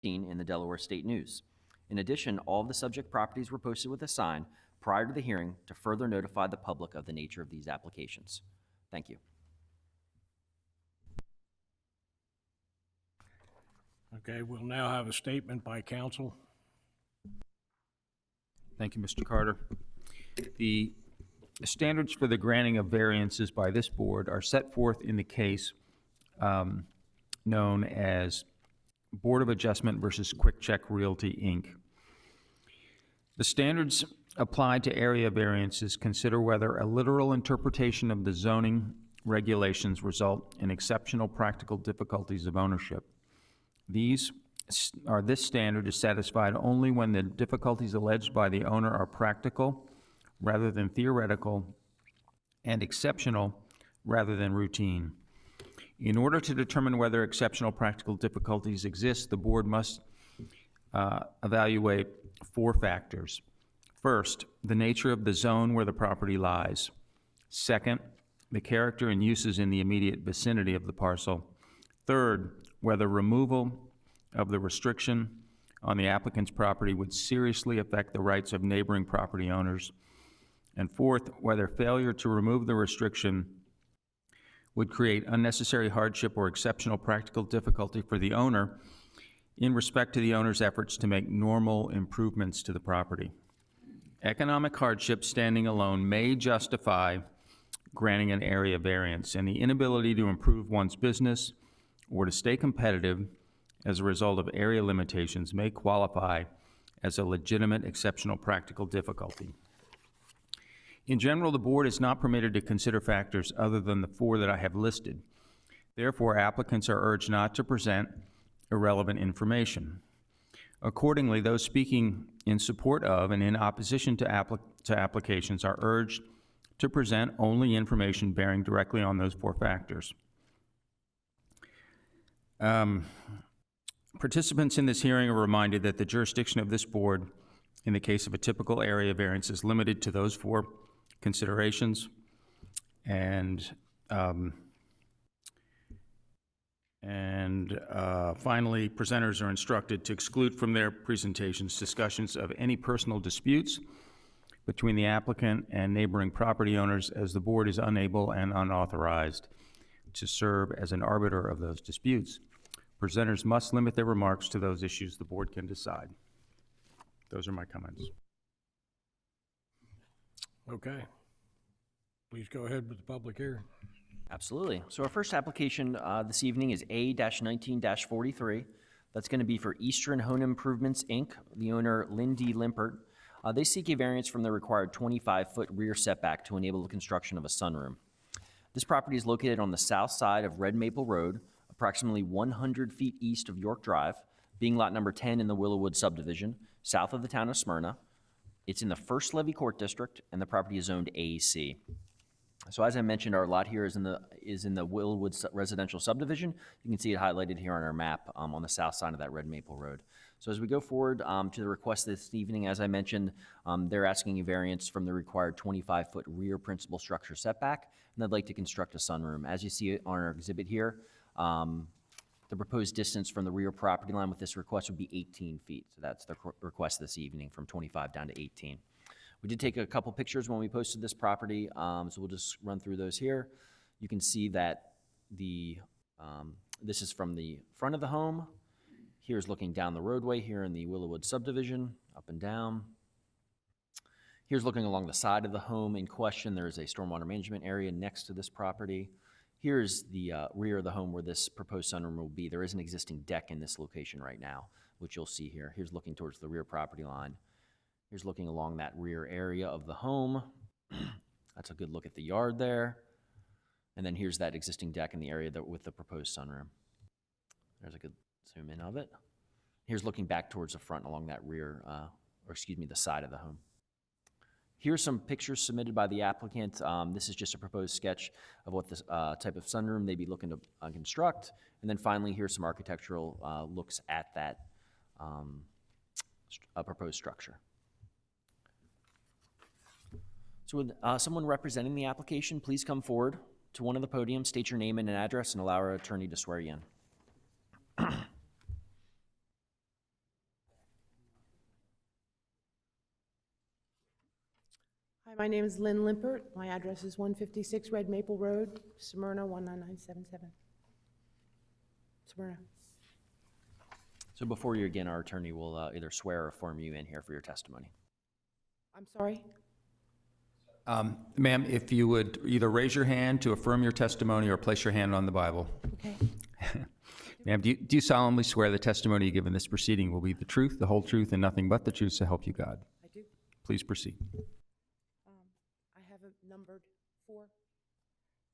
in the Delaware State News. In addition, all of the subject properties were posted with a sign prior to the hearing to further notify the public of the nature of these applications. Thank you. Okay, we'll now have a statement by counsel. Thank you, Mr. Carter. The standards for the granting of variances by this board are set forth in the case known as Board of Adjustment versus Quick Check Realty, Inc. The standards applied to area variances consider whether a literal interpretation of the zoning regulations result in exceptional practical difficulties of ownership. This standard is satisfied only when the difficulties alleged by the owner are practical rather than theoretical and exceptional rather than routine. In order to determine whether exceptional practical difficulties exist, the board must evaluate 4 factors. First, the nature of the zone where the property lies. Second, the character and uses in the immediate vicinity of the parcel. Third, whether removal of the restriction on the applicant's property would seriously affect the rights of neighboring property owners. And fourth, whether failure to remove the restriction would create unnecessary hardship or exceptional practical difficulty for the owner in respect to the owner's efforts to make normal improvements to the property. Economic hardship standing alone may justify granting an area variance, and the inability to improve one's business or to stay competitive as a result of area limitations may qualify as a legitimate exceptional practical difficulty. In general, the board is not permitted to consider factors other than the 4 that I have listed. Therefore, applicants are urged not to present irrelevant information. Accordingly, those speaking in support of and in opposition to applications are urged to present only information bearing directly on those 4 factors. Participants in this hearing are reminded that the jurisdiction of this board in the case of a typical area variance is limited to those 4 considerations. And finally, presenters are instructed to exclude from their presentations discussions of any personal disputes between the applicant and neighboring property owners, as the board is unable and unauthorized to serve as an arbiter of those disputes. Presenters must limit their remarks to those issues the board can decide. Those are my comments. Okay. Please go ahead with the public hearing. Absolutely. So our first application this evening is A-19-43. That's going to be for Eastern Home Improvements, Inc., the owner Lindy Limpert. They seek a variance from the required 25-foot rear setback to enable the construction of a sunroom. This property is located on the south side of Red Maple Road, approximately 100 feet east of York Drive, being lot number 10 in the Willowwood subdivision, south of the town of Smyrna. It's in the First Levy Court District, and the property is zoned AAC. So as I mentioned, our lot here is in the Willowwood residential subdivision. You can see it highlighted here on our map on the south side of that Red Maple Road. So as we go forward to the request this evening, as I mentioned, they're asking a variance from the required 25-foot rear principal structure setback, and they'd like to construct a sunroom. As you see on our exhibit here, the proposed distance from the rear property line with this request would be 18 feet. So that's the request this evening, from 25 down to 18. We did take a couple pictures when we posted this property, so we'll just run through those here. You can see that this is from the front of the home. Here's looking down the roadway here in the Willowwood subdivision, up and down. Here's looking along the side of the home in question. There is a stormwater management area next to this property. Here's the rear of the home where this proposed sunroom will be. There is an existing deck in this location right now, which you'll see here. Here's looking towards the rear property line. Here's looking along that rear area of the home. That's a good look at the yard there. And then here's that existing deck in the area with the proposed sunroom. There's a good zoom in of it. Here's looking back towards the front along that rear, the side of the home. Here's some pictures submitted by the applicant. This is just a proposed sketch of what this type of sunroom they'd be looking to construct. And then finally, here's some architectural looks at that proposed structure. So would someone representing the application please come forward to one of the podiums, state your name and an address, and allow our attorney to swear you in. Hi, my name is Lynn Limpert. My address is 156 Red Maple Road, Smyrna 19977. Smyrna. So before you begin, our attorney will either swear or affirm you in here for your testimony. I'm sorry? Ma'am, if you would either raise your hand to affirm your testimony or place your hand on the Bible. Okay. Ma'am, do you solemnly swear the testimony you give in this proceeding will be the truth, the whole truth, and nothing but the truth, so help you God? I do. Please proceed. I have it numbered 4.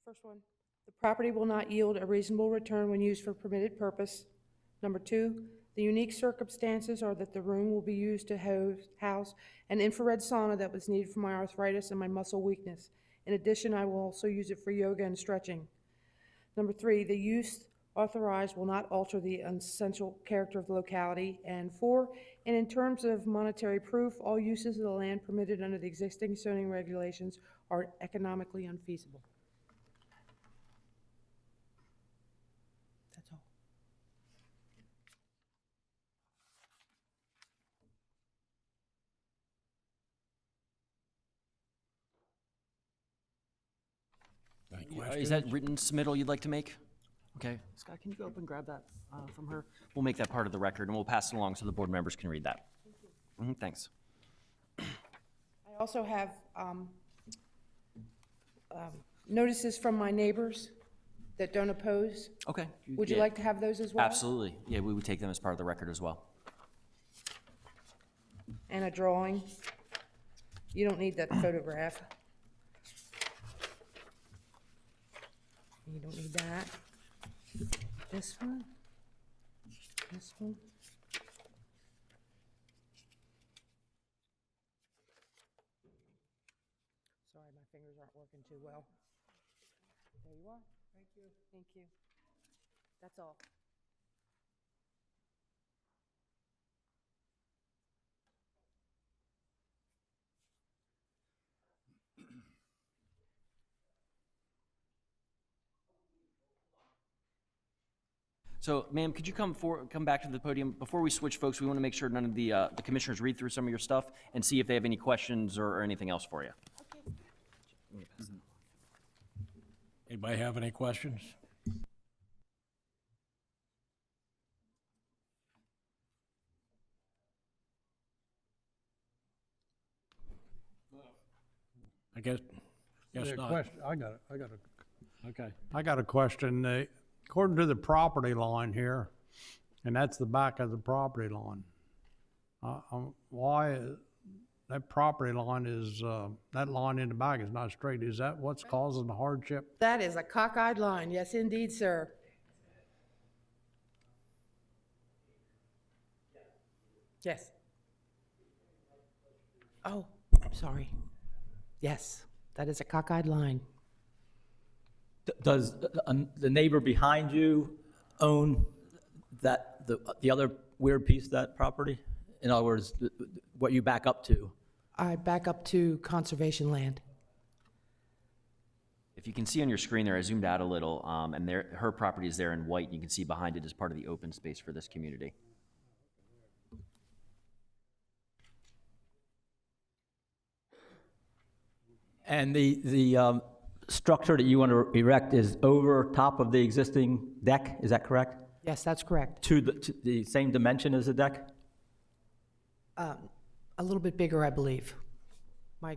First one, the property will not yield a reasonable return when used for permitted purpose. Number 2, the unique circumstances are that the room will be used to house an infrared sauna that was needed for my arthritis and my muscle weakness. In addition, I will also use it for yoga and stretching. Number 3, the use authorized will not alter the essential character of the locality. And 4, and in terms of monetary proof, all uses of the land permitted under the existing zoning regulations are economically unfeasible. That's all. Any Is questions? that written submittal you'd like to make? Okay. Scott, can you go up and grab that from her? We'll make that part of the record, and we'll pass it along so the board members can read that. Thanks. I also have notices from my neighbors that don't oppose. Okay. Would you Yeah, like to have those as well? Absolutely. Yeah, we would take them as part of the record as well. And a drawing. You don't need that photograph. You don't need that. This one. This one. Sorry, my fingers aren't working too well. There you are. Thank you. Thank you. That's all. So, ma'am, could you come back to the podium? Before we switch, folks, we want to make sure none of the commissioners read through some of your stuff and see if they have any questions or anything else for you. Anybody have any questions? I guess Yeah, not. question, I got Okay. a question. According to the property line here, and that's the back of the property line. Why that property line is, that line in the back is not straight? Is that what's causing the hardship? That is a cockeyed line. Yes, indeed, sir. Yes. Oh, sorry. Yes, that is a cockeyed line. Does the neighbor behind you own the other weird piece of that property? In other words, what you back up to? I back up to conservation land. If you can see on your screen there, I zoomed out a little, and her property is there in white, and you can see behind it is part of the open space for this community. And the structure that you want to erect is over top of the existing deck, is that correct? Yes, that's correct. To the same dimension as the deck? A little bit bigger, I believe. My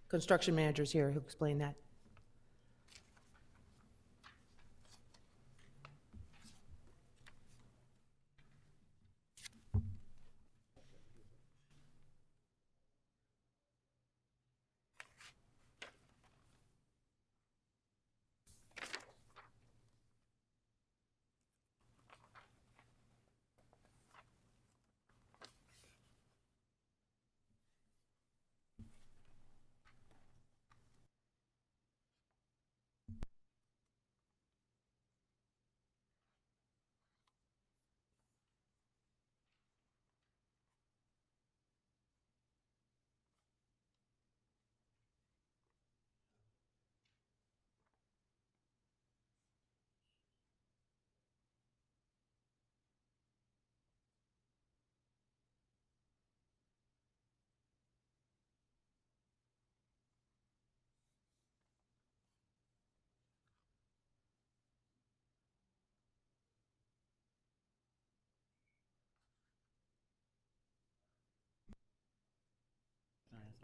construction manager's here, he'll explain that.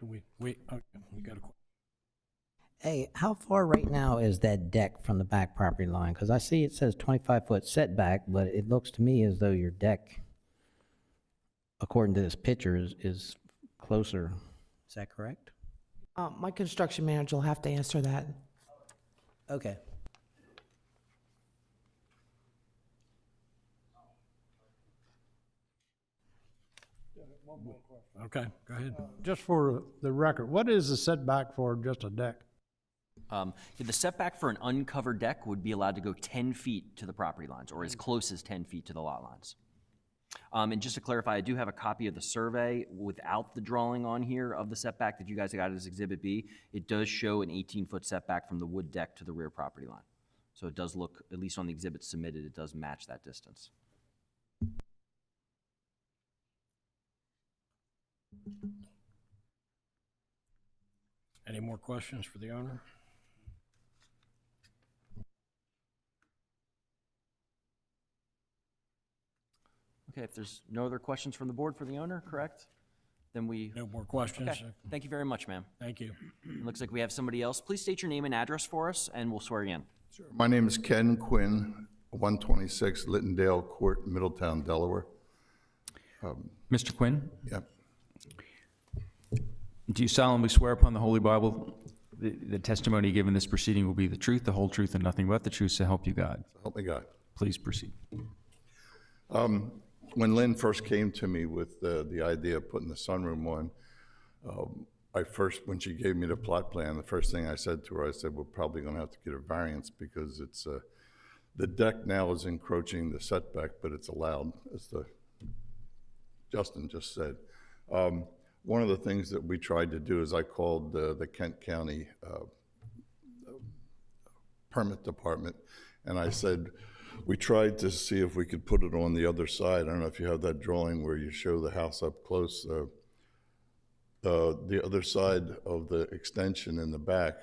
we got a, Hey, how far right now is that deck from the back property line? Because I see it says 25-foot setback, but it looks to me as though your deck, according to this picture, is closer. Is that correct? My construction manager will have to answer that. Okay. okay, go ahead. Just for the record, what is the setback for just a deck? The setback for an uncovered deck would be allowed to go 10 feet to the property lines, or as close as 10 feet to the lot lines. And just to clarify, I do have a copy of the survey without the drawing on here of the setback that you guys got as Exhibit B. It does show an 18-foot setback from the wood deck to the rear property line. So it does look, at least on the exhibit submitted, it does match that distance. Any more questions for the owner? Okay, if there's no other questions from the board for the owner, correct? Then we, No more questions? okay, thank you very much, ma'am. Thank you. Looks like we have somebody else. Please state your name and address for us, and we'll swear you in. My name is Ken Quinn, 126 Littendale Court, Middletown, Delaware. Mr. Quinn, Yep. do you solemnly swear upon the Holy Bible the testimony given in this proceeding will be the truth, the whole truth, and nothing but the truth, so help you God? Help me God. Please proceed. When Lynn first came to me with the idea of putting the sunroom on, when she gave me the plot plan, the first thing I said to her, I said, we're probably going to have to get a variance because it's, the deck now is encroaching the setback, but it's allowed, as Justin just said. One of the things that we tried to do is I called the Kent County permit department, and I said, we tried to see if we could put it on the other side. I don't know if you have that drawing where you show the house up close. The other side of the extension in the back,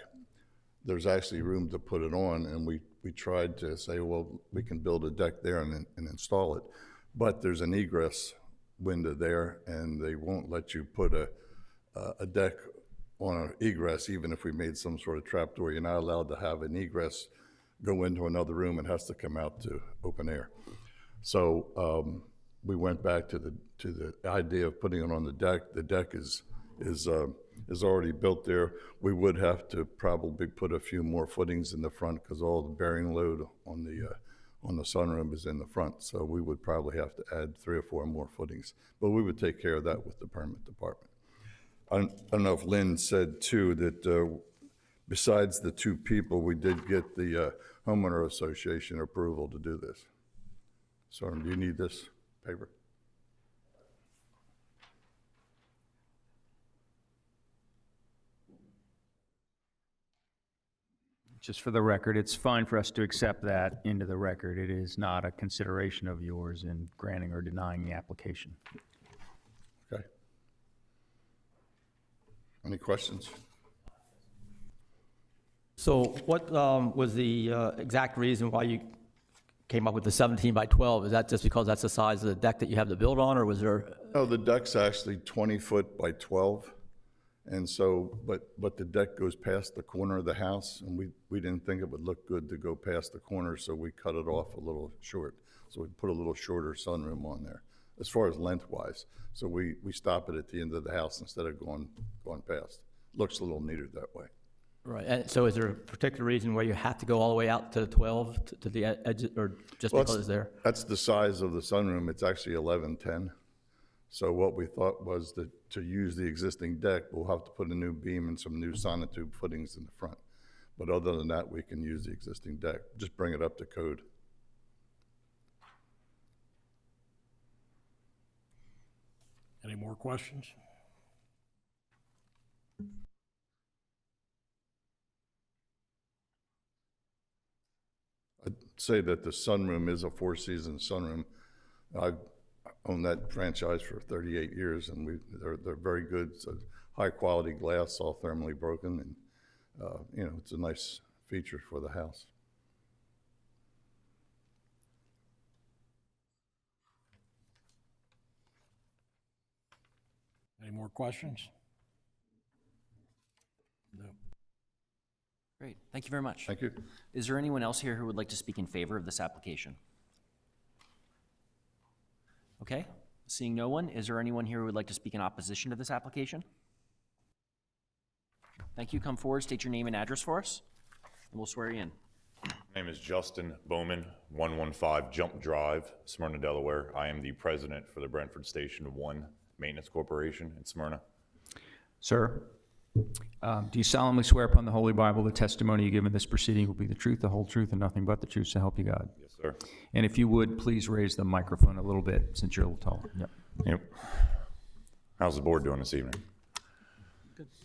there's actually room to put it on, and we tried to say, well, we can build a deck there and install it. But there's an egress window there, and they won't let you put a deck on an egress, even if we made some sort of trapdoor. You're not allowed to have an egress go into another room. It has to come out to open air. So we went back to the idea of putting it on the deck. The deck is already built there. We would have to probably put a few more footings in the front because all the bearing load on the sunroom is in the front. So we would probably have to add 3 or 4 more footings. But we would take care of that with the permit department. I don't know if Lynn said too that besides the 2 people, we did get the homeowner association approval to do this. So do you need this paper? Just for the record, it's fine for us to accept that into the record. It is not a consideration of yours in granting or denying the application. Okay. Any questions? So what was the exact reason why you came up with the 17 by 12? Is that just because that's the size of the deck that you have to build on, or was there? No, the deck's actually 20 foot by 12. And so, but the deck goes past the corner of the house, and we didn't think it would look good to go past the corner, so we cut it off a little short. So we put a little shorter sunroom on there, as far as lengthwise. So we stop it at the end of the house instead of going past. Looks a little neater that way. Right, and so is there a particular reason why you have to go all the way out to the 12, to the edge, or just Well, because it's there? That's the size of the sunroom. It's actually 1110. So what we thought was that to use the existing deck, we'll have to put a new beam and some new sonotube footings in the front. But other than that, we can use the existing deck. Just bring it up to code. Any more questions? I'd say that the sunroom is a 4-season sunroom. I've owned that franchise for 38 years, and they're very good. It's a high-quality glass, all thermally broken, and it's a nice feature for the house. Any more questions? Great, thank you very much. Thank you. Is there anyone else here who would like to speak in favor of this application? Okay, seeing no one, is there anyone here who would like to speak in opposition to this application? Thank you. Come forward, state your name and address for us, and we'll swear you in. My name is Justin Bowman, 115 Jump Drive, Smyrna, Delaware. I am the president for the Brentford Station 1 Maintenance Corporation in Smyrna. Sir, do you solemnly swear upon the Holy Bible the testimony you give in this proceeding will be the truth, the whole truth, and nothing but the truth, so help you God? Yes, sir. And if you would, please raise the microphone a little bit since you're a little taller. Yep. Yep. How's the board doing this evening?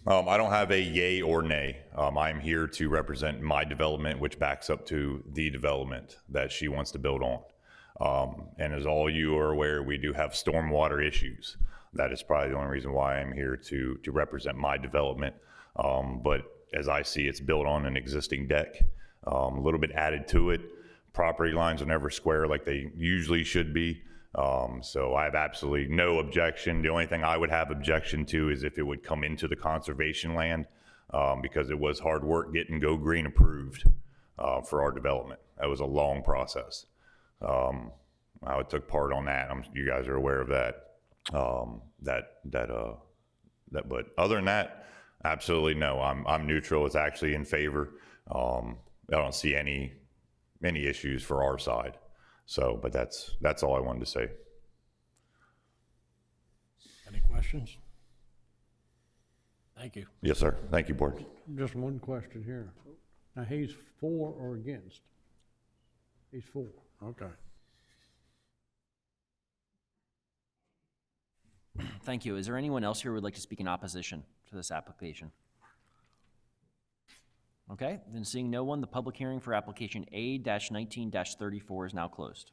I don't have a yay or nay. I am here to represent my development, which backs up to the development that she wants to build on. And as all you are aware, we do have stormwater issues. That is probably the only reason why I'm here to represent my development. But as I see, it's built on an existing deck, a little bit added to it. Property lines are never square like they usually should be. So I have absolutely no objection. The only thing I would have objection to is if it would come into the conservation land, because it was hard work getting Go Green approved for our development. That was a long process. I took part on that. You guys are aware of that. But other than that, absolutely no. I'm neutral. It's actually in favor. I don't see any issues for our side. So, but that's all I wanted to say. Any questions? Thank you. Yes, sir. Thank you, board. Just one question here. Now, he's for or against? He's for, okay. Thank you. Is there anyone else here who would like to speak in opposition to this application? Okay, then seeing no one, the public hearing for application A-19-34 is now closed.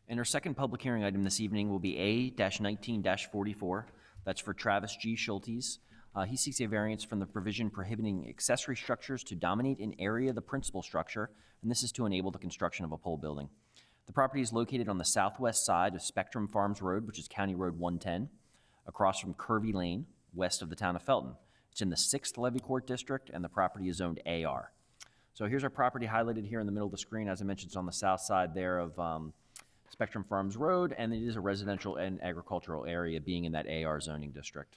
And our second public hearing item this evening will be A-19-44. That's for Travis G. Schultes. He seeks a variance from the provision prohibiting accessory structures to dominate an area of the principal structure, and this is to enable the construction of a pole building. The property is located on the southwest side of Spectrum Farms Road, which is County Road 110, across from Curvy Lane, west of the town of Felton. It's in the 6th Levy Court District, and the property is zoned AR. So here's our property highlighted here in the middle of the screen. As I mentioned, it's on the south side there of Spectrum Farms Road, and it is a residential and agricultural area being in that AR zoning district.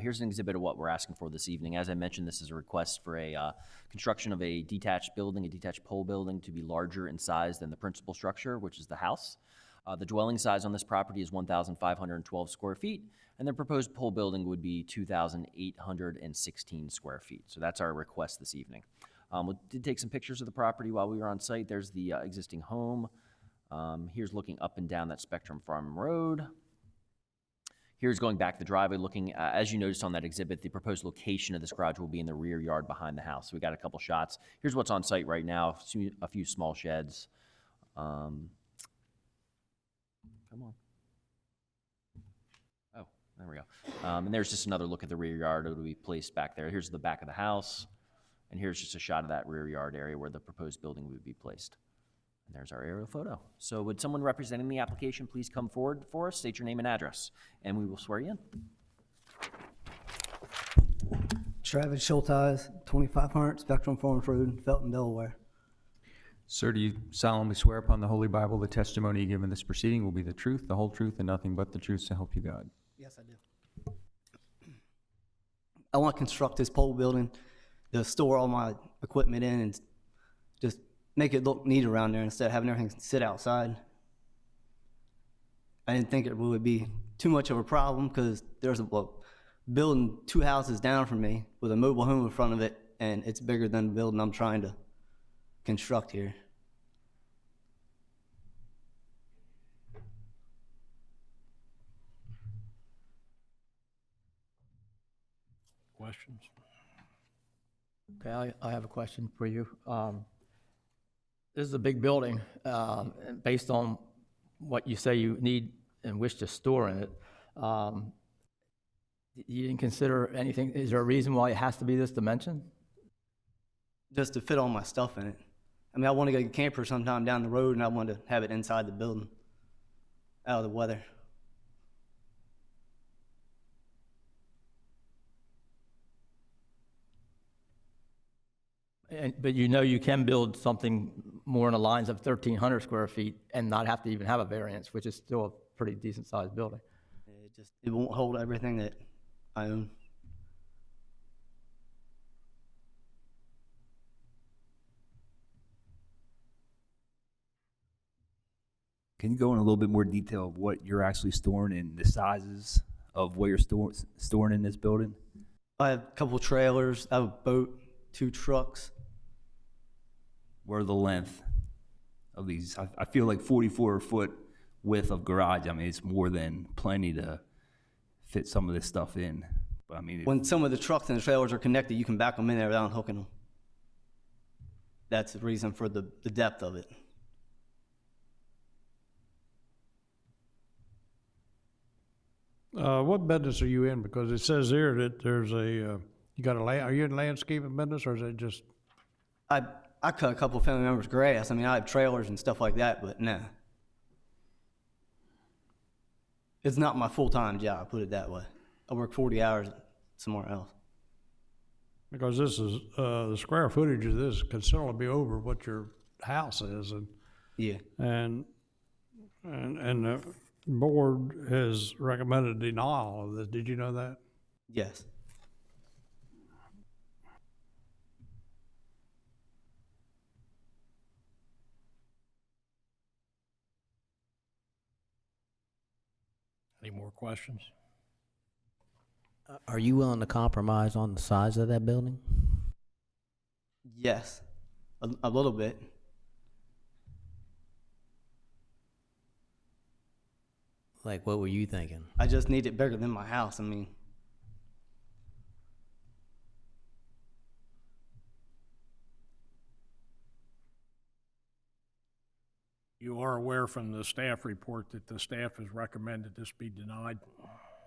Here's an exhibit of what we're asking for this evening. As I mentioned, this is a request for a construction of a detached building, a detached pole building, to be larger in size than the principal structure, which is the house. The dwelling size on this property is 1,512 square feet, and the proposed pole building would be 2,816 square feet. So that's our request this evening. We did take some pictures of the property while we were on site. There's the existing home. Here's looking up and down that Spectrum Farm Road. Here's going back the driveway, looking, as you noticed on that exhibit, the proposed location of this garage will be in the rear yard behind the house. So we got a couple shots. Here's what's on site right now, a few small sheds. Come on. Oh, there we go. And there's just another look at the rear yard. It'll be placed back there. Here's the back of the house. And here's just a shot of that rear yard area where the proposed building would be placed. And there's our aerial photo. So would someone representing the application please come forward for us, state your name and address, and we will swear you in. Travis Schultes, 2500 Spectrum Farms Road, Felton, Delaware. Sir, do you solemnly swear upon the Holy Bible the testimony you give in this proceeding will be the truth, the whole truth, and nothing but the truth, so help you God? Yes, I do. I want to construct this pole building to store all my equipment in and just make it look neat around there instead of having everything sit outside. I didn't think it would be too much of a problem because there's a building 2 houses down from me with a mobile home in front of it, and it's bigger than the building I'm trying to construct here. Questions? Okay, I have a question for you. This is a big building. Based on what you say you need and wish to store in it, you didn't consider anything? Is there a reason why it has to be this dimension? Just to fit all my stuff in it. I mean, I want to go camper sometime down the road, and I want to have it inside the building, out of the weather. But you know you can build something more in the lines of 1,300 square feet and not have to even have a variance, which is still a pretty decent-sized building. It won't hold everything that I own. Can you go in a little bit more detail of what you're actually storing and the sizes of what you're storing in this building? I have a couple trailers, I have a boat, 2 trucks. What are the length of these? I feel like 44-foot width of garage, I mean, it's more than plenty to fit some of this stuff in. But I mean, When some of the trucks and the trailers are connected, you can back them in there without hooking them. That's the reason for the depth of it. What business are you in? Because it says here that there's a, you got are you in landscaping business or is it just, I cut a couple of family members' grass. I mean, I have trailers and stuff like that, but no. It's not my full-time job, put it that way. I work 40 hours somewhere else. because this is, the square footage of this considerably over what your house is and, Yeah. and the board has recommended denial of this. Did you know that? Yes. Any more questions? Are you willing to compromise on the size of that building? Yes. A little bit. Like, what were you thinking? I just need it bigger than my house. I mean, You are aware from the staff report that the staff has recommended this be denied?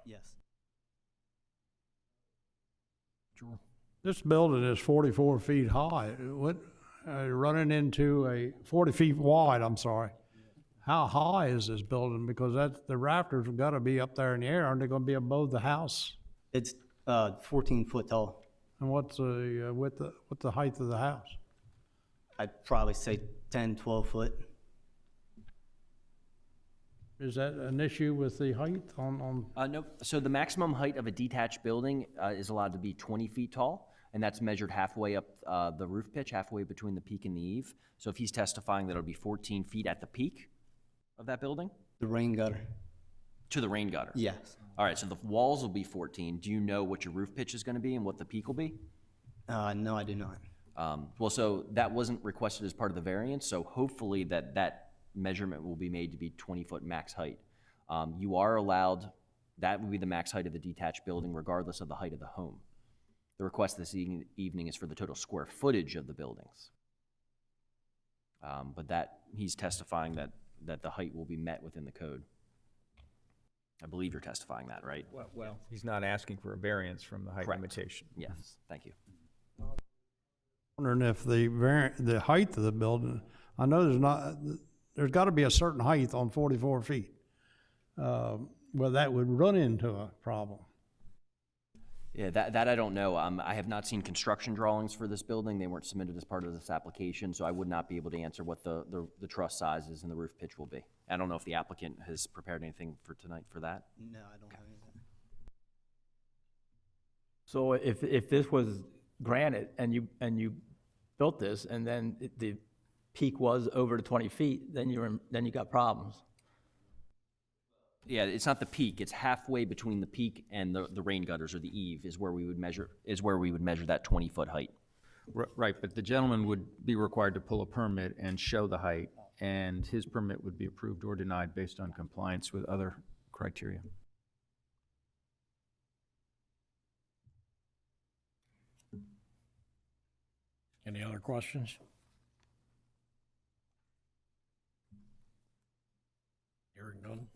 yes. Sure. This building is 44 feet high. What, running into 40 feet wide, I'm sorry. How high is this building? Because the rafters have got to be up there in the air. Aren't they going to be above the house? It's 14 foot tall. And what's the height of the house? I'd probably say 10, 12 foot. Is that an issue with the height on? No, so the maximum height of a detached building is allowed to be 20 feet tall, and that's measured halfway up the roof pitch, halfway between the peak and the eave. So if he's testifying that it'll be 14 feet at the peak of that building? The rain gutter. To the rain gutter? Yes. All right, so the walls will be 14. Do you know what your roof pitch is going to be and what the peak will be? No, I do not. Well, so that wasn't requested as part of the variance, so hopefully that measurement will be made to be 20-foot max height. You are allowed, that would be the max height of the detached building regardless of the height of the home. The request this evening is for the total square footage of the buildings. But that, he's testifying that the height will be met within the code. I believe you're testifying that, right? Well, he's not asking for a variance from the height Correct. limitation. Yes, thank you. Wondering if the height of the building, I know there's got to be a certain height on 44 feet. Well, that would run into a problem. Yeah, that I don't know. I have not seen construction drawings for this building. They weren't submitted as part of this application, so I would not be able to answer what the truss sizes and the roof pitch will be. I don't know if the applicant has prepared anything for tonight for that. No, I don't have anything. So if this was granted and you built this and then the peak was over the 20 feet, then you got problems. Yeah, it's not the peak. It's halfway between the peak and the rain gutters or the eave is where we would measure that 20-foot height. Right, but the gentleman would be required to pull a permit and show the height, and his permit would be approved or denied based on compliance with other criteria. Any other questions? Hearing none.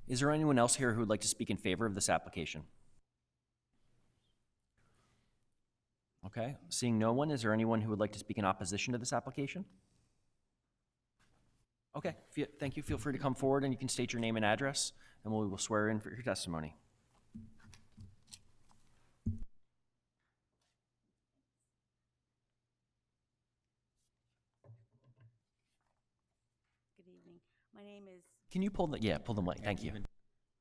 Is there anyone else here who would like to speak in favor of this application? Okay, seeing no one, is there anyone who would like to speak in opposition to this application? Okay, thank you. Feel free to come forward and you can state your name and address, and we will swear in for your testimony. My name is, Can you pull the mic, thank you.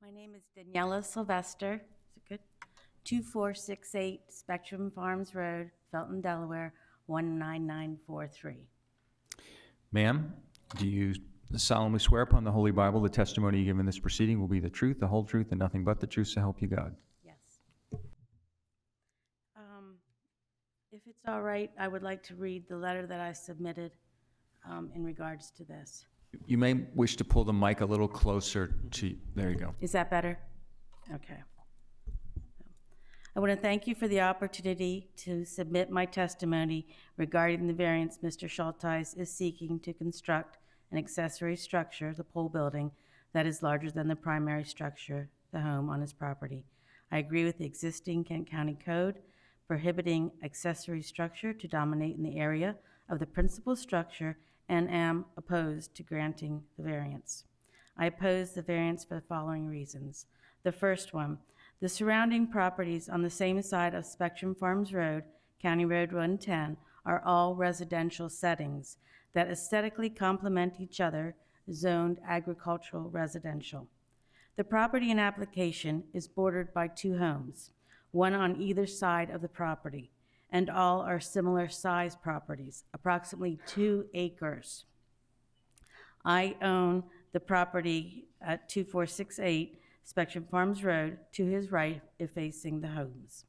my name is Daniela Sylvester. Is it good? 2468 Spectrum Farms Road, Felton, Delaware, 19943. Ma'am, do you solemnly swear upon the Holy Bible the testimony you give in this proceeding will be the truth, the whole truth, and nothing but the truth, so help you God? Yes. If it's all right, I would like to read the letter that I submitted in regards to this. You may wish to pull the mic a little closer to, there you go. Is that better? Okay. I want to thank you for the opportunity to submit my testimony regarding the variance Mr. Schulteis is seeking to construct an accessory structure, the pole building, that is larger than the primary structure, the home, on his property. I agree with the existing Kent County Code prohibiting accessory structure to dominate in the area of the principal structure and am opposed to granting the variance. I oppose the variance for the following reasons. The first one, the surrounding properties on the same side of Spectrum Farms Road, County Road 110, are all residential settings that aesthetically complement each other, zoned agricultural residential. The property in application is bordered by 2 homes, one on either side of the property, and all are similar size properties, approximately 2 acres. I own the property at 2468 Spectrum Farms Road to his right if facing the homes.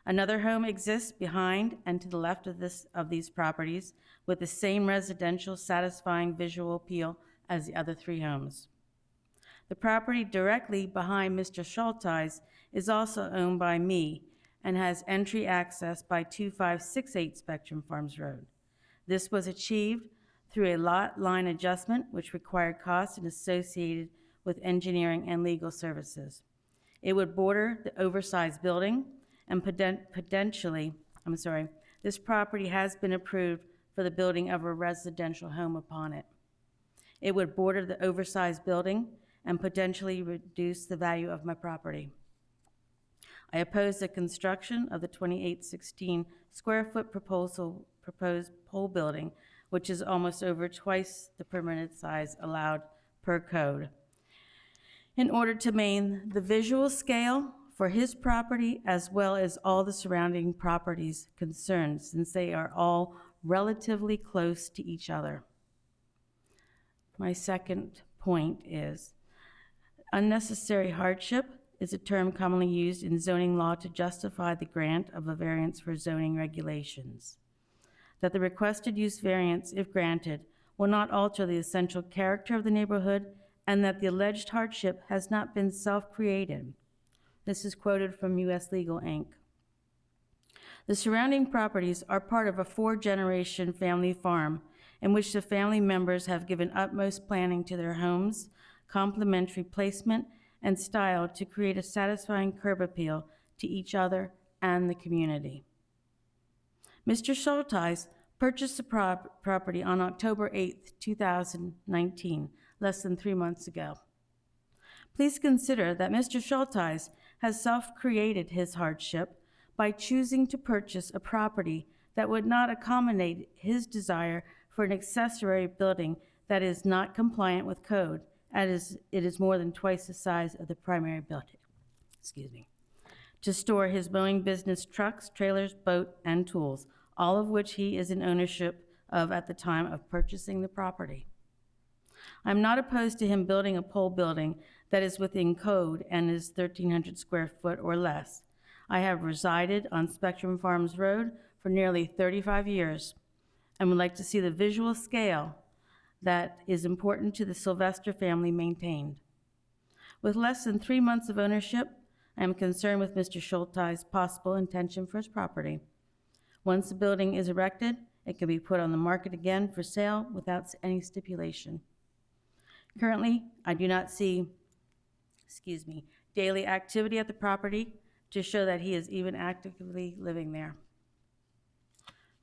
Another home exists behind and to the left of these properties with the same residential satisfying visual appeal as the other 3 homes. The property directly behind Mr. Schulteis is also owned by me and has entry access by 2568 Spectrum Farms Road. This was achieved through a lot line adjustment, which required costs and associated with engineering and legal services. It would border the oversized building and this property has been approved for the building of a residential home upon it. It would border the oversized building and potentially reduce the value of my property. I oppose the construction of the 2816 square foot proposed pole building, which is almost over twice the permitted size allowed per code. In order to maintain the visual scale for his property as well as all the surrounding properties concerned, since they are all relatively close to each other. My second point is unnecessary hardship is a term commonly used in zoning law to justify the grant of a variance for zoning regulations. That the requested use variance, if granted, will not alter the essential character of the neighborhood and that the alleged hardship has not been self-created. This is quoted from U.S. Legal, Inc. The surrounding properties are part of a 4-generation family farm in which the family members have given utmost planning to their homes, complementary placement, and style to create a satisfying curb appeal to each other and the community. Mr. Schulteis purchased the property on October 8, 2019, less than 3 months ago. Please consider that Mr. Schulteis has self-created his hardship by choosing to purchase a property that would not accommodate his desire for an accessory building that is not compliant with code, as it is more than twice the size of the primary building. To store his mowing business trucks, trailers, boat, and tools, all of which he is in ownership of at the time of purchasing the property. I'm not opposed to him building a pole building that is within code and is 1,300 square foot or less. I have resided on Spectrum Farms Road for nearly 35 years and would like to see the visual scale that is important to the Sylvester family maintained. With less than 3 months of ownership, I am concerned with Mr. Schulteis' possible intention for his property. Once the building is erected, it can be put on the market again for sale without any stipulation. Currently, I do not see, daily activity at the property to show that he is even actively living there.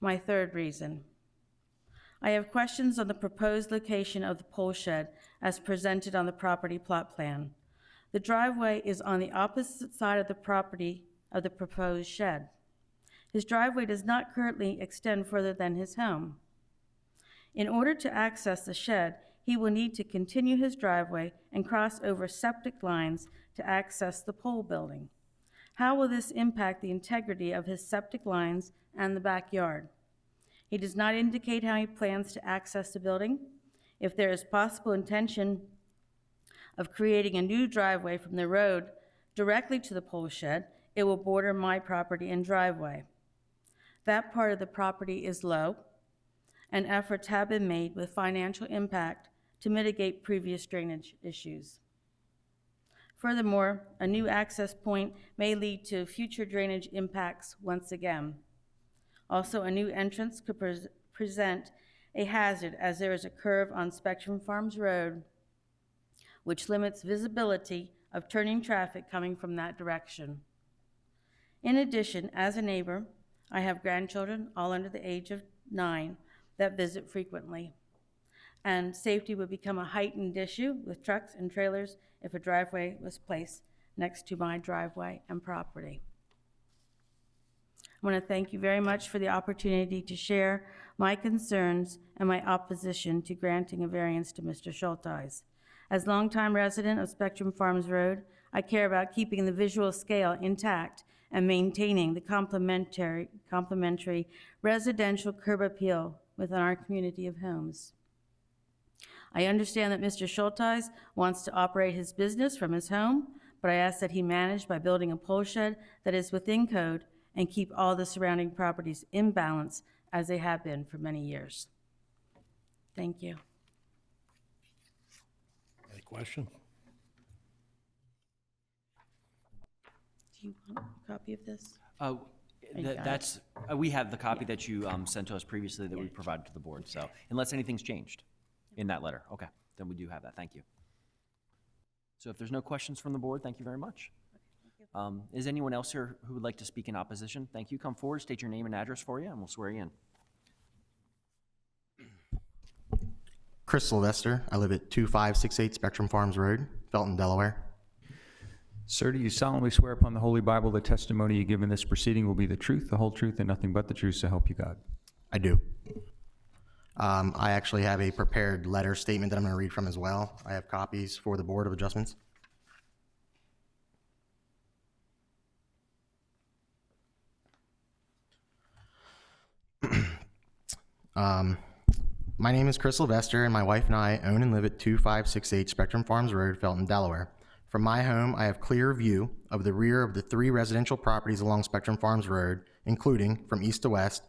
My third reason. I have questions on the proposed location of the pole shed as presented on the property plot plan. The driveway is on the opposite side of the property of the proposed shed. His driveway does not currently extend further than his home. In order to access the shed, he will need to continue his driveway and cross over septic lines to access the pole building. How will this impact the integrity of his septic lines and the backyard? He does not indicate how he plans to access the building. If there is possible intention of creating a new driveway from the road directly to the pole shed, it will border my property and driveway. That part of the property is low, and efforts have been made with financial impact to mitigate previous drainage issues. Furthermore, a new access point may lead to future drainage impacts once again. Also, a new entrance could present a hazard as there is a curve on Spectrum Farms Road, which limits visibility of turning traffic coming from that direction. In addition, as a neighbor, I have grandchildren, all under the age of 9, that visit frequently. And safety would become a heightened issue with trucks and trailers if a driveway was placed next to my driveway and property. I want to thank you very much for the opportunity to share my concerns and my opposition to granting a variance to Mr. Schulteis. As longtime resident of Spectrum Farms Road, I care about keeping the visual scale intact and maintaining the complementary residential curb appeal within our community of homes. I understand that Mr. Schulteis wants to operate his business from his home, but I ask that he manage by building a pole shed that is within code and keep all the surrounding properties in balance as they have been for many years. Thank you. Any questions? Do you want a copy of this? We have the copy that you sent to us previously that we provided to the board, so unless anything's changed in that letter, okay, then we do have that, thank you. So if there's no questions from the board, thank you very much. Is anyone else here who would like to speak in opposition? Thank you, come forward, state your name and address for you, and we'll swear you in. Chris Sylvester, I live at 2568 Spectrum Farms Road, Felton, Delaware. Sir, do you solemnly swear upon the Holy Bible the testimony you give in this proceeding will be the truth, the whole truth, and nothing but the truth, so help you God? I do. I actually have a prepared letter statement that I'm going to read from as well. I have copies for the Board of Adjustments. My name is Chris Sylvester, and my wife and I own and live at 2568 Spectrum Farms Road, Felton, Delaware. From my home, I have clear view of the rear of the 3 residential properties along Spectrum Farms Road, including, from east to west,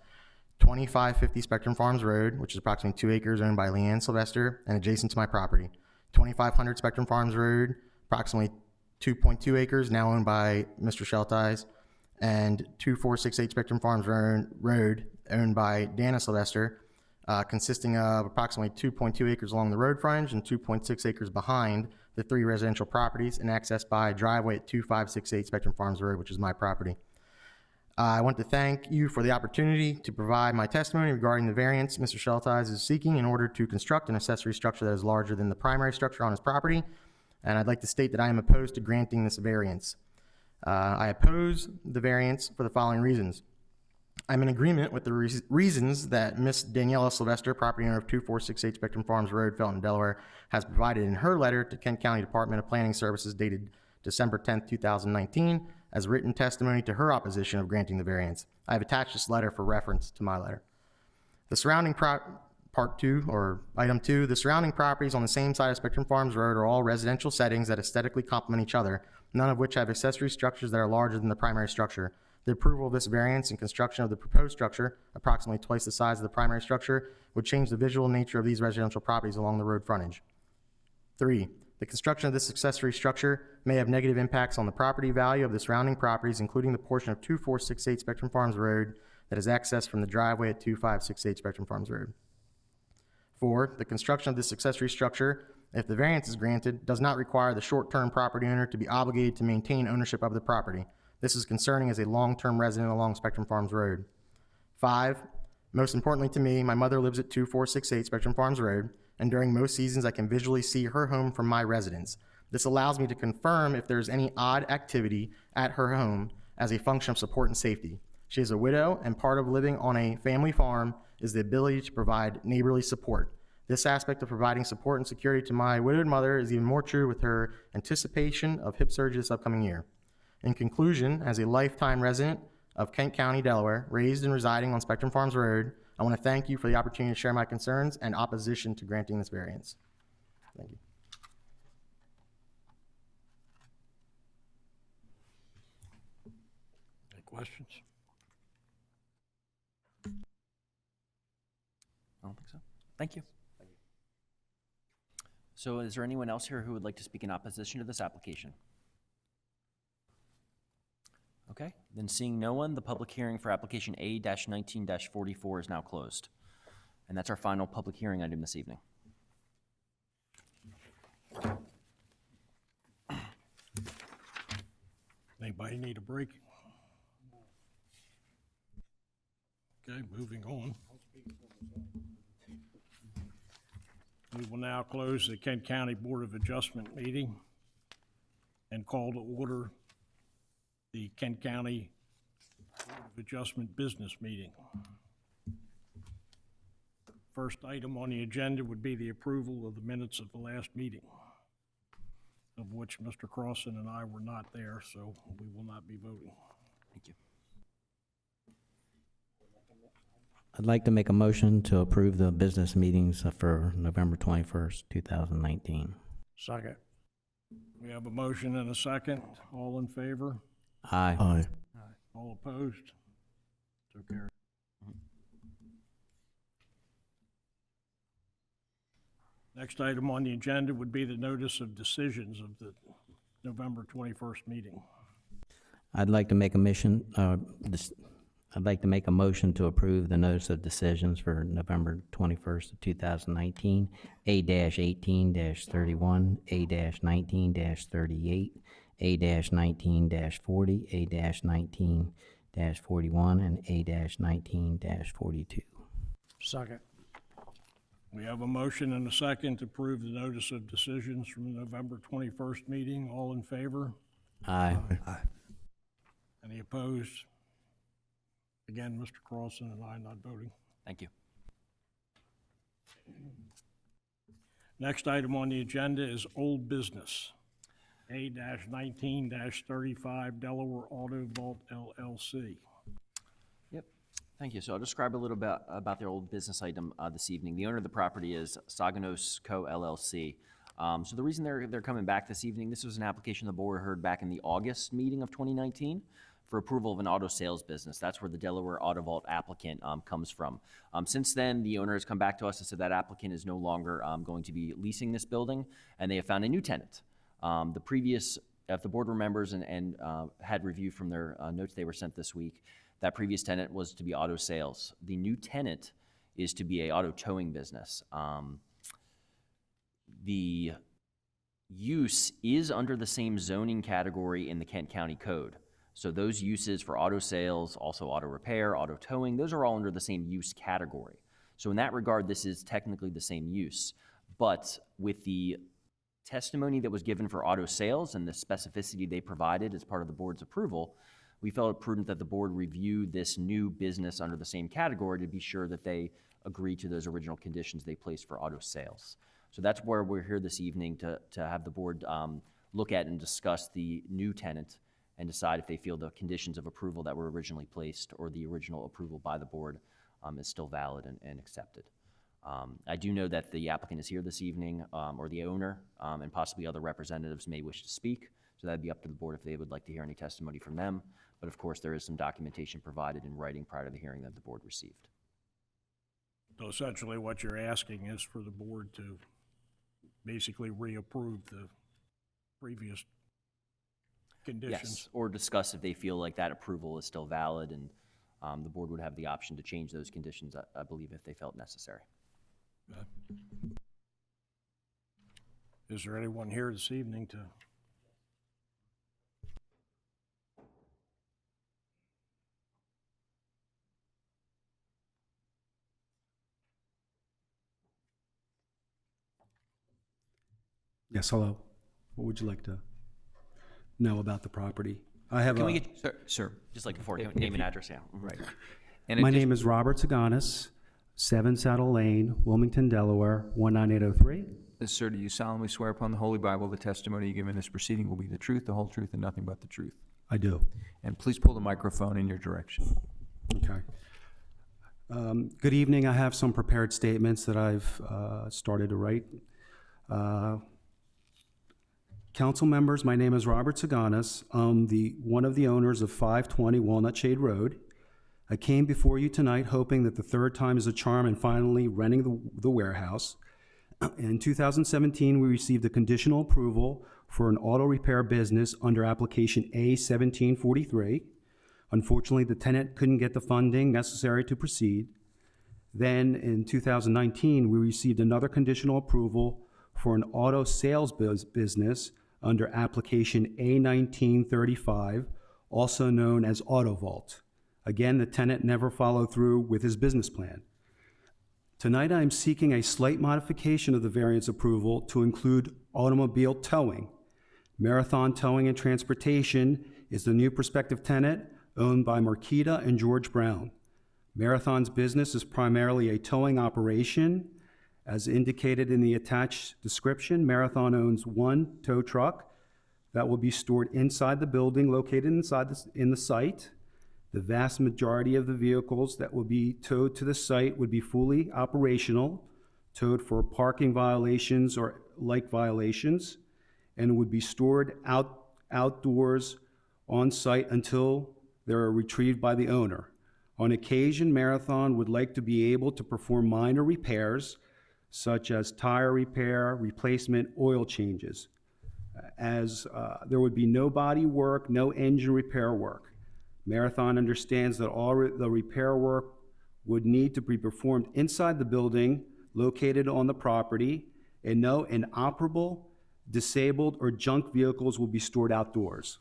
2550 Spectrum Farms Road, which is approximately 2 acres owned by Leanne Sylvester and adjacent to my property. 2500 Spectrum Farms Road, approximately 2.2 acres, now owned by Mr. Schulteis, and 2468 Spectrum Farms Road, owned by Dana Sylvester, consisting of approximately 2.2 acres along the road frontage and 2.6 acres behind the 3 residential properties and accessed by a driveway at 2568 Spectrum Farms Road, which is my property. I want to thank you for the opportunity to provide my testimony regarding the variance Mr. Schulteis is seeking in order to construct an accessory structure that is larger than the primary structure on his property, and I'd like to state that I am opposed to granting this variance. I oppose the variance for the following reasons. I'm in agreement with the reasons that Ms. Daniela Sylvester, property owner of 2468 Spectrum Farms Road, Felton, Delaware, has provided in her letter to Kent County Department of Planning Services dated December 10th, 2019, as written testimony to her opposition of granting the variance. I have attached this letter for reference to my letter. The surrounding Part 2, or Item 2, the surrounding properties on the same side of Spectrum Farms Road are all residential settings that aesthetically complement each other, none of which have accessory structures that are larger than the primary structure. The approval of this variance and construction of the proposed structure, approximately twice the size of the primary structure, would change the visual nature of these residential properties along the road frontage. 3, the construction of this accessory structure may have negative impacts on the property value of the surrounding properties, including the portion of 2468 Spectrum Farms Road that is accessed from the driveway at 2568 Spectrum Farms Road. 4, the construction of this accessory structure, if the variance is granted, does not require the short-term property owner to be obligated to maintain ownership of the property. This is concerning as a long-term resident along Spectrum Farms Road. 5, most importantly to me, my mother lives at 2468 Spectrum Farms Road, and during most seasons I can visually see her home from my residence. This allows me to confirm if there is any odd activity at her home as a function of support and safety. She is a widow, and part of living on a family farm is the ability to provide neighborly support. This aspect of providing support and security to my widowed mother is even more true with her anticipation of hip surgery this upcoming year. In conclusion, as a lifetime resident of Kent County, Delaware, raised and residing on Spectrum Farms Road, I want to thank you for the opportunity to share my concerns and opposition to granting this variance. Thank you. Any questions? I don't think so. Thank you. So is there anyone else here who would like to speak in opposition to this application? Okay, then seeing no one, the public hearing for application A-19-44 is now closed. And that's our final public hearing item this evening. Anybody need a break? Okay, moving on. We will now close the Kent County Board of Adjustment meeting and call to order the Kent County Board of Adjustment business meeting. First item on the agenda would be the approval of the minutes of the last meeting, of which Mr. Crossan and I were not there, so we will not be voting. Thank you. I'd like to make a motion to approve the business meetings for November 21st, 2019. Second. We have a motion and a second. All in favor? Aye. Aye. All opposed? So carried. Next item on the agenda would be the notice of decisions of the November 21st meeting. I'd like to make a motion to approve the notice of decisions for November 21st of 2019, A-18-31, A-19-38, A-19-40, A-19-41, and A-19-42. Second. We have a motion and a second to approve the notice of decisions from the November 21st meeting. All in favor? Aye. Any opposed? Again, Mr. Crossan and I not voting. Thank you. Next item on the agenda is old business. A-19-35 Delaware Auto Vault LLC. Yep. Thank you. So I'll describe a little bit about their old business item this evening. The owner of the property is Saganos Co. LLC. So the reason they're coming back this evening, this was an application the board heard back in the August meeting of 2019 for approval of an auto sales business. That's where the Delaware Auto Vault applicant comes from. Since then, the owner has come back to us and said that applicant is no longer going to be leasing this building, and they have found a new tenant. The previous, if the board remembers and had review from their notes they were sent this week, that previous tenant was to be auto sales. The new tenant is to be a auto towing business. The use is under the same zoning category in the Kent County Code. So those uses for auto sales, also auto repair, auto towing, those are all under the same use category. So in that regard, this is technically the same use. But with the testimony that was given for auto sales and the specificity they provided as part of the board's approval, we felt it prudent that the board review this new business under the same category to be sure that they agree to those original conditions they placed for auto sales. So that's where we're here this evening to have the board look at and discuss the new tenant and decide if they feel the conditions of approval that were originally placed or the original approval by the board is still valid and accepted. I do know that the applicant is here this evening, or the owner, and possibly other representatives may wish to speak, so that'd be up to the board if they would like to hear any testimony from them. But of course, there is some documentation provided in writing prior to the hearing that the board received. So essentially what you're asking is for the board to basically reapprove the previous conditions. Yes, or discuss if they feel like that approval is still valid, and the board would have the option to change those conditions, I believe, if they felt necessary. Is there anyone here this evening to? Yes, hello. What would you like to know about the property? I have Can a, we get, Sir, just like before, name and address, yeah. right. my name is Robert Saganis. 7 Saddle Lane, Wilmington, Delaware, 19803. Sir, do you solemnly swear upon the Holy Bible the testimony you give in this proceeding will be the truth, the whole truth, and nothing but the truth? I do. And please pull the microphone in your direction. Okay. Good evening. I have some prepared statements that I've started to write. Council members, my name is Robert Saganas. I'm one of the owners of 520 Walnut Shade Road. I came before you tonight hoping that the third time is a charm and finally renting the warehouse. In 2017, we received a conditional approval for an auto repair business under application A1743. Unfortunately, the tenant couldn't get the funding necessary to proceed. Then in 2019, we received another conditional approval for an auto sales business under application A1935, also known as Auto Vault. Again, the tenant never followed through with his business plan. Tonight, I am seeking a slight modification of the variance approval to include automobile towing. Marathon Towing and Transportation is the new prospective tenant owned by Marquita and George Brown. Marathon's business is primarily a towing operation. As indicated in the attached description, Marathon owns one tow truck that will be stored inside the building located in the site. The vast majority of the vehicles that will be towed to the site would be fully operational, towed for parking violations or like violations, and would be stored outdoors on site until they're retrieved by the owner. On occasion, Marathon would like to be able to perform minor repairs, such as tire repair, replacement, oil changes, as there would be no body work, no engine repair work. Marathon understands that all the repair work would need to be performed inside the building located on the property, and no inoperable, disabled, or junk vehicles will be stored outdoors.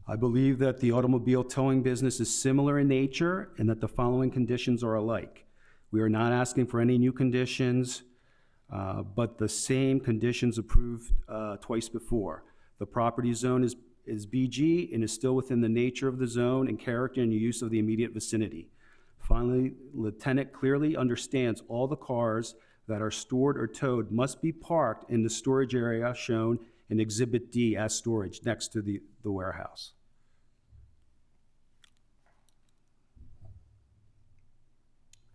I believe that the automobile towing business is similar in nature and that the following conditions are alike. We are not asking for any new conditions, but the same conditions approved twice before. The property zone is BG and is still within the nature of the zone and character and use of the immediate vicinity. Finally, the tenant clearly understands all the cars that are stored or towed must be parked in the storage area shown in Exhibit D as storage next to the warehouse.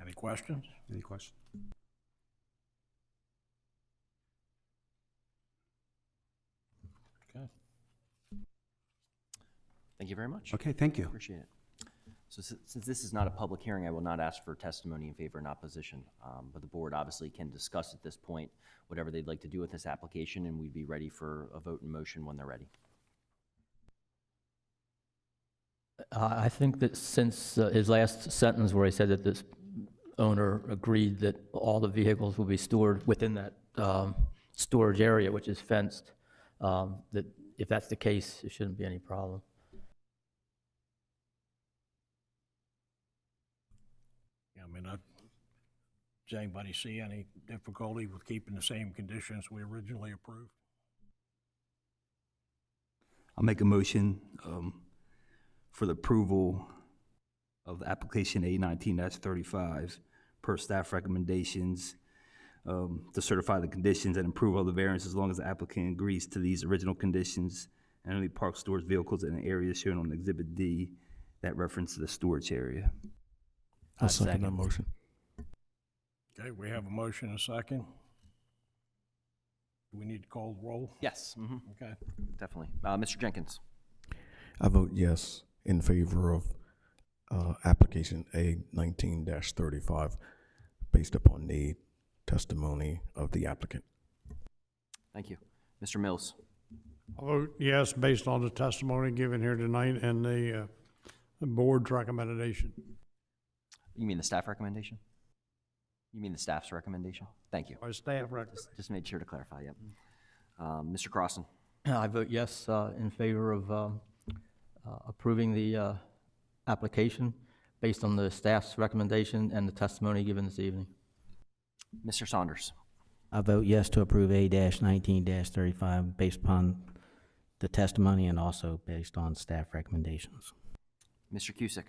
Any questions? Any questions? Okay. Thank you very much. Okay, thank you. Appreciate it. So since this is not a public hearing, I will not ask for testimony in favor and opposition, but the board obviously can discuss at this point whatever they'd like to do with this application, and we'd be ready for a vote and motion when they're ready. I think that since his last sentence where he said that this owner agreed that all the vehicles will be stored within that storage area, which is fenced, that if that's the case, there shouldn't be any problem. Yeah, I mean, does anybody see any difficulty with keeping the same conditions we originally approved? I'll make a motion for the approval of the application A19-35 per staff recommendations to certify the conditions and approve of the variance as long as the applicant agrees to these original conditions and only park stores vehicles in an area shown on Exhibit D that reference the storage area. I'll second that motion. Okay, we have a motion and a second. Do we need to call the roll? Yes. Okay. Definitely. Mr. Jenkins? I vote yes in favor of application A19-35 based upon the testimony of the applicant. Thank you. Mr. Mills? I vote yes based on the testimony given here tonight and the board's recommendation. You mean the staff recommendation? You mean the staff's recommendation? Thank you. Our staff recommendation. Just made sure to clarify, yep. Mr. Crossan? I vote yes in favor of approving the application based on the staff's recommendation and the testimony given this evening. Mr. Saunders? I vote yes to approve A-19-35 based upon the testimony and also based on staff recommendations. Mr. Cusick?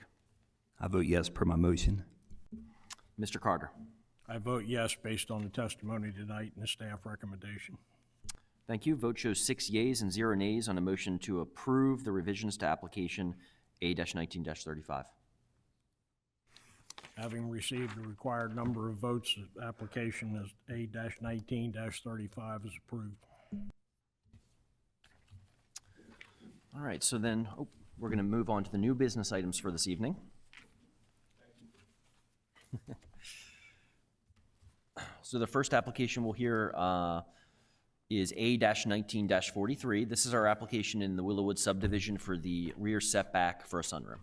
I vote yes per my motion. Mr. Carter? I vote yes based on the testimony tonight and the staff recommendation. Thank you. Vote shows 6 yeas and 0 nays on a motion to approve the revisions to application A-19-35. Having received the required number of votes, the application as A-19-35 is approved. All right, so then, we're going to move on to the new business items for this evening. So the first application we'll hear is A-19-43. This is our application in the Willowwood subdivision for the rear setback for a sunroom.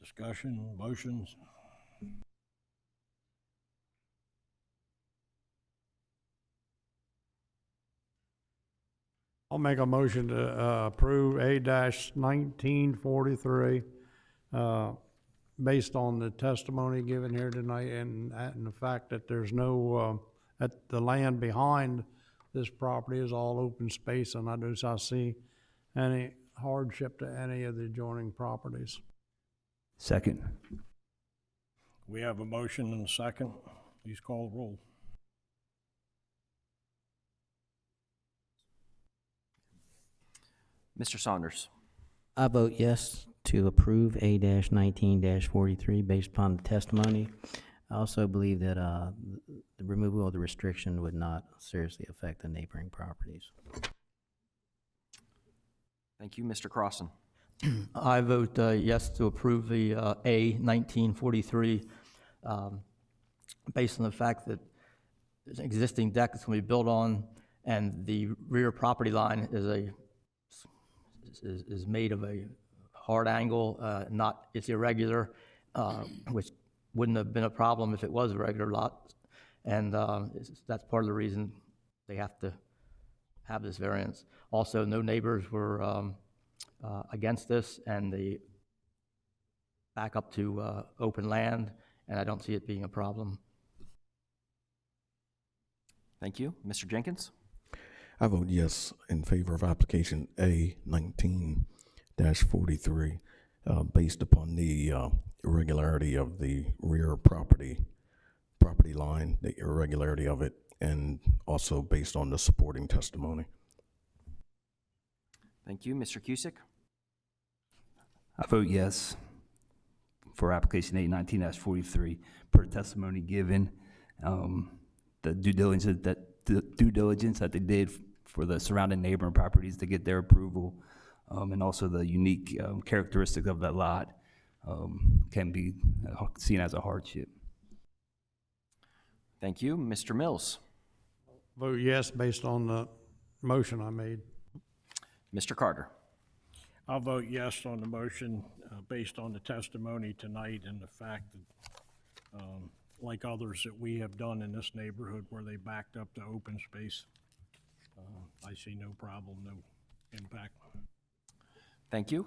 Discussion, motions? I'll make a motion to approve A-1943, based on the testimony given here tonight and the fact that there's no, that the land behind this property is all open space, and I do not see any hardship to any of the adjoining properties. Second. We have a motion and a second. Please call the roll. Mr. Saunders? I vote yes to approve A-19-43 based upon the testimony. I also believe that the removal of the restriction would not seriously affect the neighboring properties. Thank you. Mr. Crossan? I vote yes to approve the A-1943 based on the fact that there's an existing deck that's going to be built on, and the rear property line is made of a hard angle, it's irregular, which wouldn't have been a problem if it was a regular lot. And that's part of the reason they have to have this variance. Also, no neighbors were against this, and the back up to open land, and I don't see it being a problem. Thank you. Mr. Jenkins? I vote yes in favor of application A-19-43, based upon the irregularity of the rear property line, the irregularity of it, and also based on the supporting testimony. Thank you. Mr. Cusick? I vote yes for application A-19-43 per testimony given. The due diligence that they did for the surrounding neighboring properties to get their approval, and also the unique characteristic of that lot can be seen as a hardship. Thank you. Mr. Mills? Vote yes based on the motion I made. Mr. Carter? I'll vote yes on the motion based on the testimony tonight and the fact that, like others that we have done in this neighborhood where they backed up to open space, I see no problem, no impact. Thank you.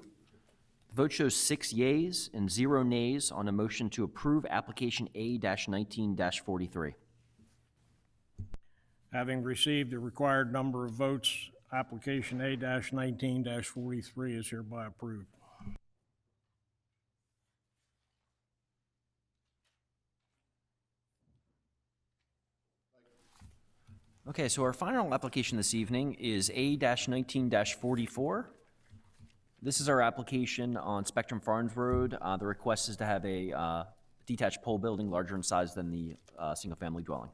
The vote shows 6 yeas and 0 nays on a motion to approve application A-19-43. Having received the required number of votes, application A-19-43 is hereby approved. Okay, so our final application this evening is A-19-44. This is our application on Spectrum Farms Road. The request is to have a detached pole building larger in size than the single-family dwelling.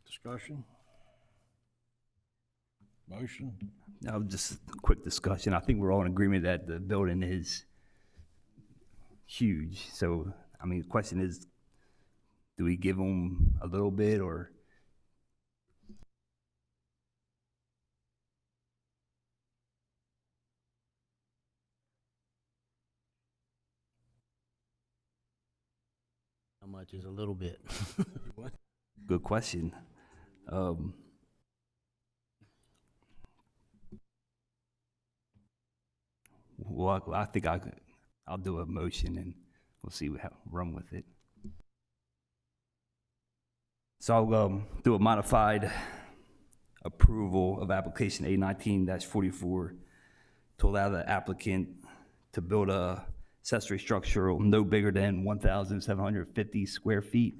Discussion? Motion? Now, just a quick discussion. I think we're all in agreement that the building is huge. So, I mean, the question is, do we give them a little bit, or? How much is a little bit? Good question. Well, I think I'll do a motion and we'll see how run with it. So I'll do a modified approval of application A19-44 to allow the applicant to build a accessory structure no bigger than 1,750 square feet,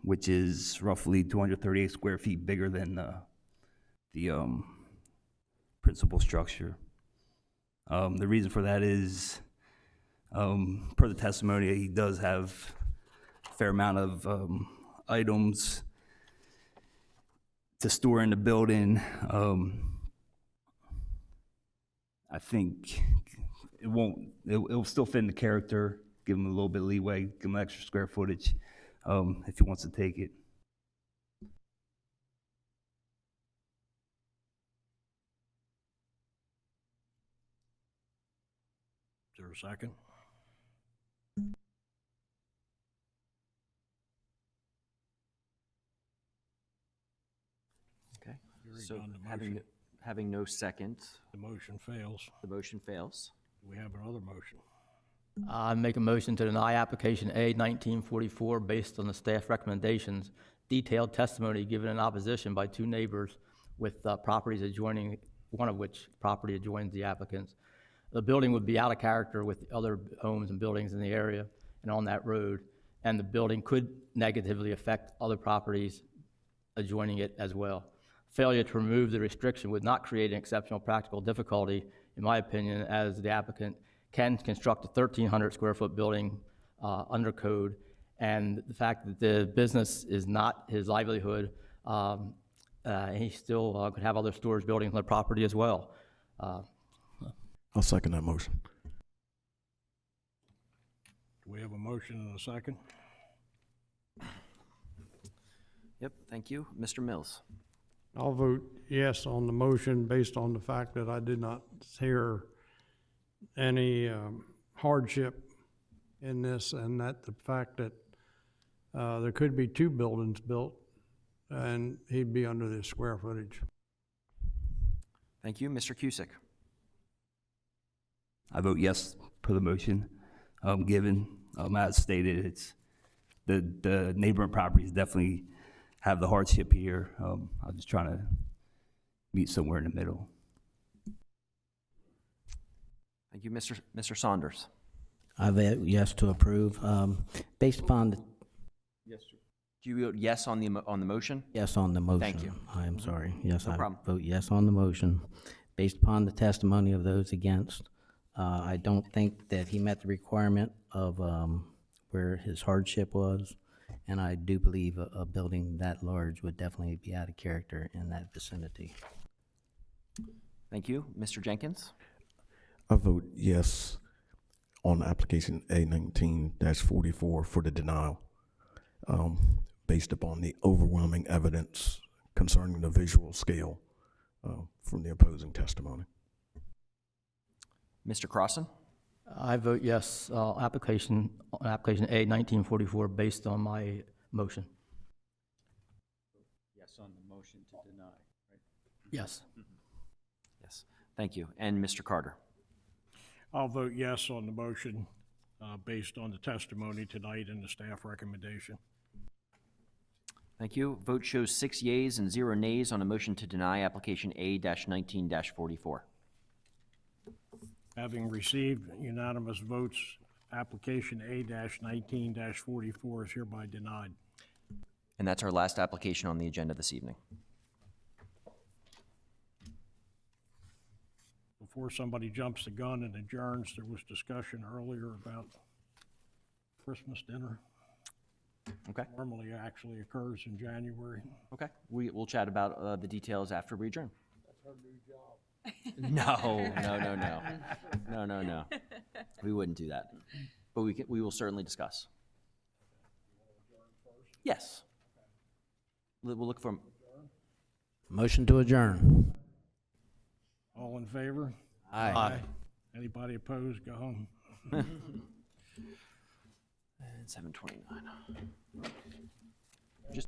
which is roughly 238 square feet bigger than the principal structure. The reason for that is, per the testimony, he does have a fair amount of items to store in the building. I think it'll still fit in the character, give him a little bit of leeway, give him extra square footage, if he wants to take it. Is there a second? Okay. Hearing So none, the motion- having no second, The motion fails. the motion fails. Do we have another motion? I make a motion to deny application A1944 based on the staff recommendations, detailed testimony given in opposition by two neighbors with properties adjoining, one of which property adjoins the applicant's. The building would be out of character with other homes and buildings in the area and on that road, and the building could negatively affect other properties adjoining it as well. Failure to remove the restriction would not create an exceptional practical difficulty, in my opinion, as the applicant can construct a 1,300 square foot building under code, and the fact that the business is not his livelihood, he still could have other storage buildings on the property as well. I'll second that motion. Do we have a motion and a second? Yep, thank you. Mr. Mills? I'll vote yes on the motion based on the fact that I did not hear any hardship in this, and that the fact that there could be two buildings built and he'd be under the square footage. Thank you. Mr. Cusick? I vote yes per the motion given. As stated, it's the neighboring properties definitely have the hardship here. I'm just trying to meet somewhere in the middle. Thank you. Mr. Saunders? I vote yes to approve, based upon the, Yes, sir. Do you vote yes on the motion? yes on the motion. Thank you. I am sorry. Yes, No I problem. vote yes on the motion. Based upon the testimony of those against, I don't think that he met the requirement of where his hardship was, and I do believe a building that large would definitely be out of character in that vicinity. Thank you. Mr. Jenkins? I vote yes on application A19-44 for the denial, based upon the overwhelming evidence concerning the visual scale from the opposing testimony. Mr. Crossan? I vote yes, application A1944 based on my motion. Yes on the motion to deny, right? Yes. Yes. Thank you. And Mr. Carter? I'll vote yes on the motion based on the testimony tonight and the staff recommendation. Thank you. Vote shows 6 yeas and 0 nays on a motion to deny application A-19-44. Having received unanimous votes, application A-19-44 is hereby denied. And that's our last application on the agenda this evening. Before somebody jumps the gun and adjourns, there was discussion earlier about Christmas dinner. Okay. Normally actually occurs in January. Okay. We'll chat about the details after we adjourn. That's her new job. No. We wouldn't do that. But we will certainly discuss. Yes. We'll look for. Motion to adjourn. All in favor? Aye. Anybody opposed, go home. And 7:29. Just.